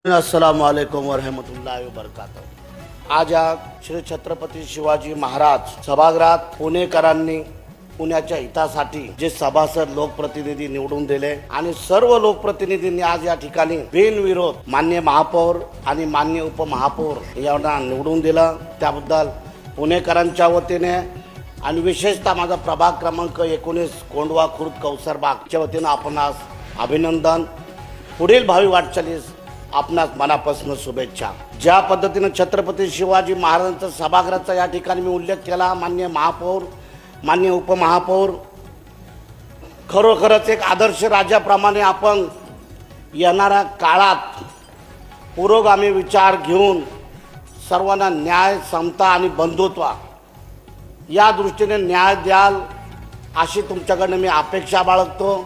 अस्सलाम वालेकुम वरहमतुल्लाहि वबरकातुहू। आज या श्री छत्रपती शिवाजी महाराज सभागृहात पुणेकरांनी पुण्याच्या हितासाठी जे सभासद लोकप्रतिनिधी निवडून दिले आणि सर्व लोकप्रतिनिधींनी आज या ठिकाणी बिनविरोध माननीय महापौर आणि माननीय उपमहापौर यांना निवडून दिलं, त्याबद्दल पुणेकरांच्या वतीने आणि विशेषतः माझा प्रभाग क्रमांक 19 कोंडवा खुर्द कौसरबागच्या वतीने आपणास अभिनंदन। पुढील भावी वाटचालीस आपणास मनापासून शुभेच्छा। ज्या पद्धतीने छत्रपती शिवाजी महाराजांचा सभागृहाचा या ठिकाणी मी उल्लेख केला, माननीय महापौर माननीय उपमहापौर खरोखरच एक आदर्श राजाप्रमाणे आपण येणाऱ्या काळात पुरोगामी विचार घेऊन सर्वांना न्याय समता आणि बंधुत्व या दृष्टीने न्याय द्याल अशी तुमच्याकडनं मी अपेक्षा बाळगतो।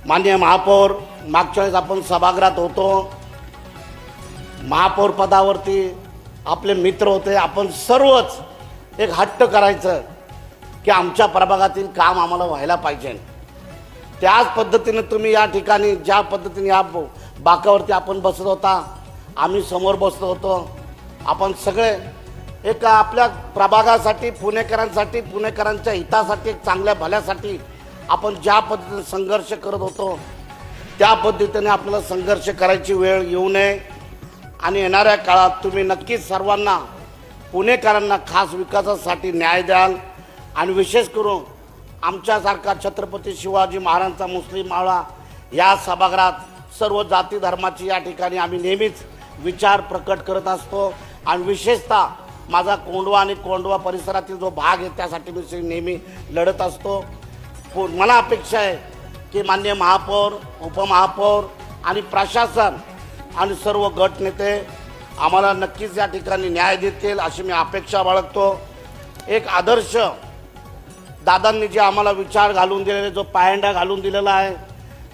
माननीय महापौर, मागच्या वेळेस आपण सभागृहात होतो, महापौर पदावरती आपले मित्र होते, आपण सर्वच एक हट्ट करायचं की आमच्या प्रभागातील काम आम्हाला व्हायला पाहिजे। त्याच पद्धतीने तुम्ही या ठिकाणी ज्या पद्धतीने या बाकावरती आपण बसत होता, आम्ही समोर बसलो होतो, आपण सगळे एक आपल्या प्रभागासाठी पुणेकरांसाठी पुणेकरांच्या हितासाठी एक चांगल्या भल्यासाठी आपण ज्या पद्धतीने संघर्ष करत होतो त्या पद्धतीने आपल्याला संघर्ष करायची वेळ येऊ नये आणि येणाऱ्या काळात तुम्ही नक्कीच सर्वांना पुणेकरांना खास विकासासाठी न्याय द्याल आणि विशेष करून आमच्यासारखा छत्रपती शिवाजी महाराजांचा मुस्लिम मावळा या सभागृहात सर्व जाती धर्माची या ठिकाणी आम्ही नेहमीच विचार प्रकट करत असतो आणि विशेषतः माझा कोंडवा आणि कोंडवा परिसरातील जो भाग आहे त्यासाठी मी नेहमी लढत असतो। मला अपेक्षा आहे की माननीय महापौर उपमहापौर आणि प्रशासन आणि सर्व गट नेते आम्हाला नक्कीच या ठिकाणी न्याय देतील अशी मी अपेक्षा बाळगतो। एक आदर्श दादांनी जे आम्हाला विचार घालून दिलेले जो पायंडा घालून दिलेला आहे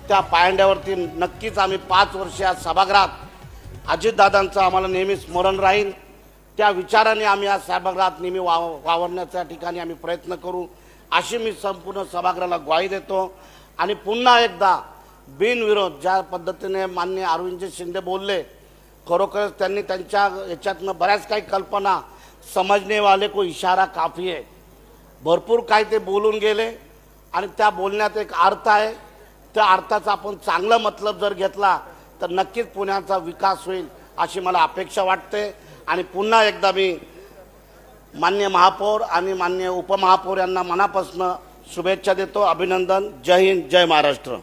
त्या पायंड्यावरती नक्कीच आम्ही 5 वर्ष या सभागृहात अजितदादांचं आम्हाला नेहमी स्मरण राहील, त्या विचाराने आम्ही या सभागृहात नेहमी वावरण्याच्या ठिकाणी आम्ही प्रयत्न करू अशी मी संपूर्ण सभागृहाला ग्वाही देतो। आणि पुन्हा एकदा बिनविरोध ज्या पद्धतीने माननीय अरविंद शिंदे बोलले, खरोखरच त्यांनी त्यांच्या याच्यातनं बऱ्याच काही कल्पना समजणे वाले को इशारा काफी आहे, भरपूर काही ते बोलून गेले आणि त्या बोलण्यात एक अर्थ आहे, त्या अर्थाचा आपण चांगला मतलब जर घेतला तर नक्कीच पुण्याचा विकास होईल अशी मला अपेक्षा वाटते। आणि पुन्हा एकदा मी माननीय महापौर आणि माननीय उपमहापौर यांना मनापासून शुभेच्छा देतो। अभिनंदन। जय हिंद, जय महाराष्ट्र।